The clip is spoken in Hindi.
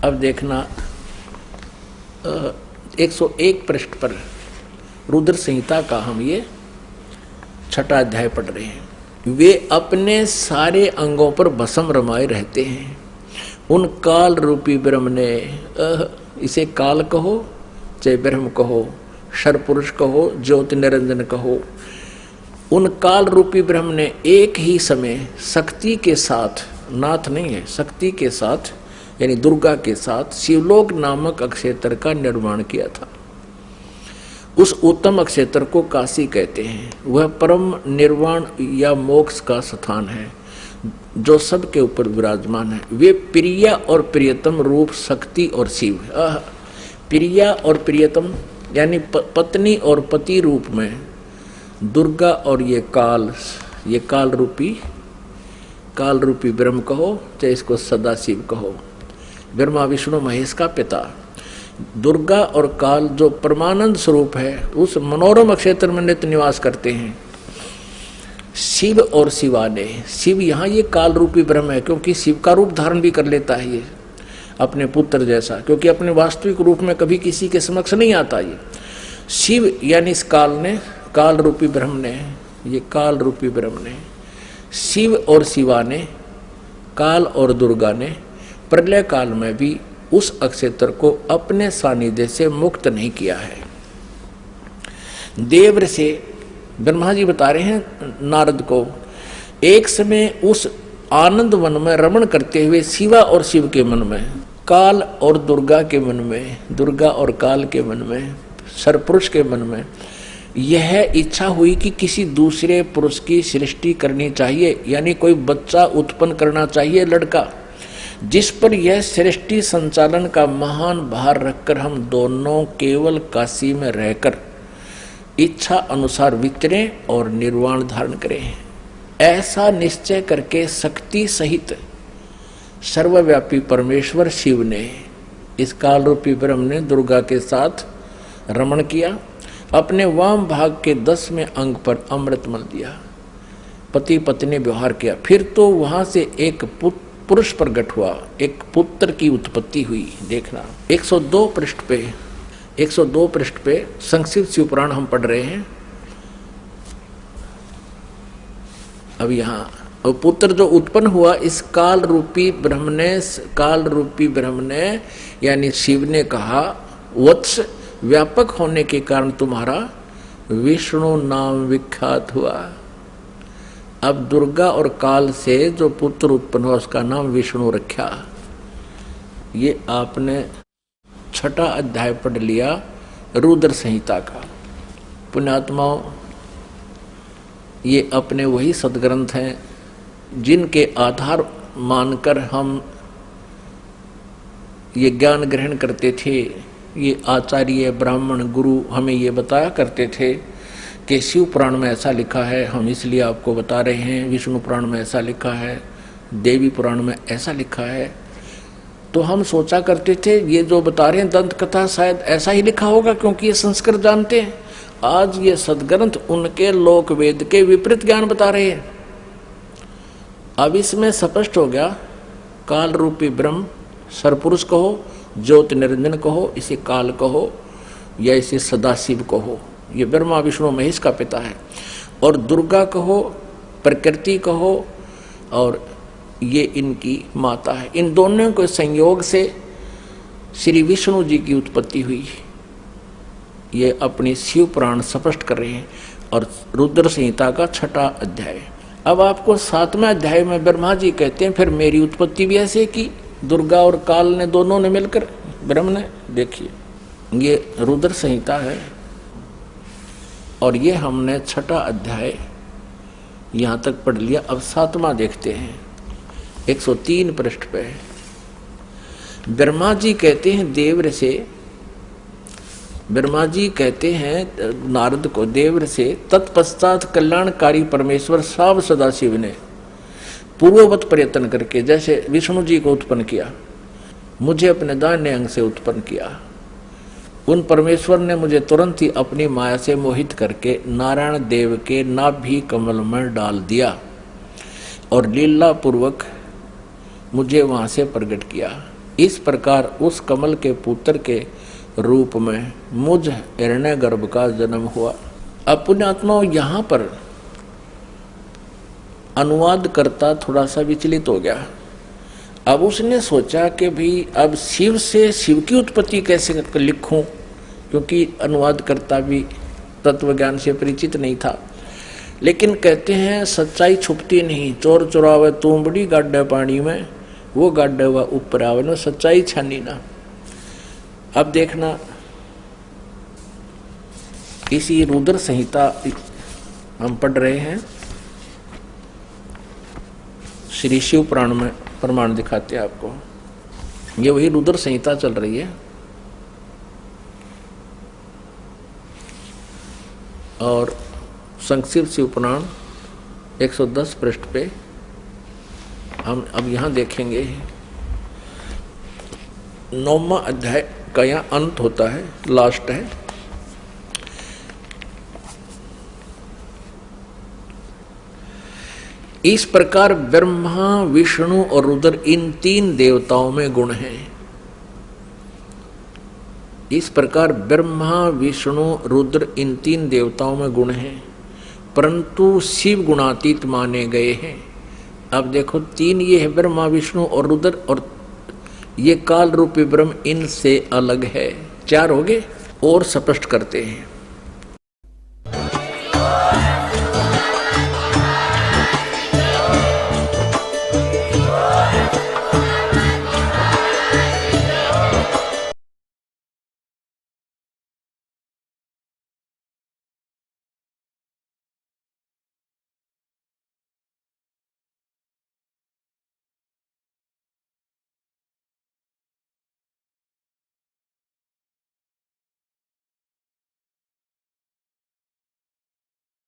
अब देखना 101 पृष्ठ पर रुद्र संहिता का हम ये 6वां अध्याय पढ़ रहे हैं। वे अपने सारे अंगों पर भस्म रमाए रहते हैं। उन काल रूपी ब्रह्म ने, इसे काल कहो चाहे ब्रह्म कहो, सर्वपुरुष कहो, ज्योति निरंजन कहो, उन काल रूपी ब्रह्म ने एक ही समय शक्ति के साथ, नाथ नहीं है, शक्ति के साथ यानी दुर्गा के साथ शिवलोक नामक अक्षेत्र का निर्माण किया था। उस उत्तम अक्षेत्र को काशी कहते हैं। वह परम निर्वाण या मोक्ष का स्थान है जो सबके ऊपर विराजमान है। वे प्रिया और प्रियतम रूप शक्ति और शिव, प्रिया और प्रियतम यानी पत्नी और पति रूप में दुर्गा और ये काल रूपी ब्रह्म कहो चाहे इसको सदाशिव कहो, ब्रह्मा विष्णु महेश का पिता। दुर्गा और काल जो परमानंद स्वरूप है उस मनोरम क्षेत्र में नित्य निवास करते हैं। शिव और शिवाने, शिव यहाँ ये काल रूपी ब्रह्म है क्योंकि शिव का रूप धारण भी कर लेता है ये अपने पुत्र जैसा, क्योंकि अपने वास्तविक रूप में कभी किसी के समक्ष नहीं आता। ये शिव यानी इस काल रूपी ब्रह्म ने, ये काल रूपी ब्रह्म ने, शिव और शिवा ने, काल और दुर्गा ने प्रलय काल में भी उस अक्षेत्र को अपने सानिध्य से मुक्त नहीं किया है। देव से ब्रह्मा जी बता रहे हैं नारद को, एक समय उस आनंद वन में रमण करते हुए शिवा और शिव के मन में, काल और दुर्गा के मन में, दुर्गा और काल के मन में, सर्वपुरुष के मन में यह इच्छा हुई कि किसी दूसरे पुरुष की सृष्टि करनी चाहिए, यानी कोई बच्चा उत्पन्न करना चाहिए, लड़का, जिस पर यह सृष्टि संचालन का महान भार रखकर हम दोनों केवल काशी में रहकर इच्छा अनुसार विचरें और निर्वाण धारण करें। ऐसा निश्चय करके शक्ति सहित सर्वव्यापी परमेश्वर शिव ने, इस काल रूपी ब्रह्म ने दुर्गा के साथ रमण किया। अपने वाम भाग के 10वें अंग पर अमृत मल दिया, पति पत्नी व्यवहार किया। फिर तो वहां से एक पुरुष प्रकट हुआ, एक पुत्र की उत्पत्ति हुई। देखना 102 पृष्ठ पे संक्षिप्त शिवपुराण हम पढ़ रहे हैं। अब यहाँ पुत्र जो उत्पन्न हुआ इस काल रूपी ब्रह्म ने यानी शिव ने कहा, वत्स व्यापक होने के कारण तुम्हारा विष्णु नाम विख्यात हुआ। अब दुर्गा और काल से जो पुत्र उत्पन्न हुआ उसका नाम विष्णु रखा। ये आपने 6वां अध्याय पढ़ लिया रुद्र संहिता का। पुण्यात्माओं, ये अपने वही सदग्रंथ हैं जिनके आधार मानकर हम ये ज्ञान ग्रहण करते थे। ये आचार्य ब्राह्मण गुरु हमें ये बताया करते थे कि शिव पुराण में ऐसा लिखा है, हम इसलिए आपको बता रहे हैं। विष्णु पुराण में ऐसा लिखा है, देवी पुराण में ऐसा लिखा है। तो हम सोचा करते थे ये जो बता रहे हैं दंत कथा शायद ऐसा ही लिखा होगा क्योंकि ये संस्कृत जानते हैं। आज ये सदग्रंथ उनके लोक वेद के विपरीत ज्ञान बता रहे हैं। अब इसमें स्पष्ट हो गया, काल रूपी ब्रह्म सर्वपुरुष कहो, ज्योति निरंजन कहो, इसे काल कहो या इसे सदाशिव कहो, ये ब्रह्मा विष्णु महेश का पिता है। और दुर्गा कहो, प्रकृति कहो, और ये इनकी माता है। इन दोनों के संयोग से श्री विष्णु जी की उत्पत्ति हुई। ये अपनी शिव पुराण स्पष्ट कर रहे हैं। और रुद्र संहिता का 6वां अध्याय। अब आपको 7वें अध्याय में ब्रह्मा जी कहते हैं फिर मेरी उत्पत्ति भी ऐसे की, दुर्गा और काल ने दोनों ने मिलकर ब्रह्म ने। देखिए ये रुद्र संहिता है और ये हमने 6वां अध्याय यहाँ तक पढ़ लिया। अब 7वां देखते हैं 103 पृष्ठ पे। ब्रह्मा जी कहते हैं देवर से, ब्रह्मा जी कहते हैं नारद को देवर से, तत्पश्चात कल्याणकारी परमेश्वर साव सदाशिव ने पूर्ववत प्रयत्न करके जैसे विष्णु जी को उत्पन्न किया, मुझे अपने दाहिने अंग से उत्पन्न किया। उन परमेश्वर ने मुझे तुरंत ही अपनी माया से मोहित करके नारायण देव के नाभि कमल में डाल दिया और लीला पूर्वक मुझे वहां से प्रकट किया। इस प्रकार उस कमल के पुत्र के रूप में मुझ हिरण्यगर्भ का जन्म हुआ। अब पुण्यात्माओं, यहाँ पर अनुवाद करता थोड़ा सा विचलित हो गया। अब उसने सोचा कि भाई अब शिव से शिव की उत्पत्ति कैसे लिखूं, क्योंकि अनुवाद करता भी तत्व ज्ञान से परिचित नहीं था। लेकिन कहते हैं सच्चाई छुपती नहीं, चोर चुरावे तू बड़ी गाड्डे पानी में, वो गाड्डे हुआ ऊपर आवे ना, सच्चाई छानी ना। अब देखना, इसी रुद्र संहिता हम पढ़ रहे हैं, श्री शिव पुराण में प्रमाण दिखाते हैं आपको। ये वही रुद्र संहिता चल रही है और संक्षिप्त शिव पुराण 110 पृष्ठ पे हम अब यहां देखेंगे 9वां अध्याय का यहाँ अंत होता है, लास्ट है। इस प्रकार ब्रह्मा विष्णु और रुद्र इन 3 देवताओं में गुण हैं। इस प्रकार ब्रह्मा विष्णु रुद्र इन 3 देवताओं में गुण हैं, परंतु शिव गुणातीत माने गए हैं। अब देखो 3 ये है, ब्रह्मा विष्णु और रुद्र, और ये काल रूपी ब्रह्म इनसे अलग है। 4 हो गए और स्पष्ट करते हैं।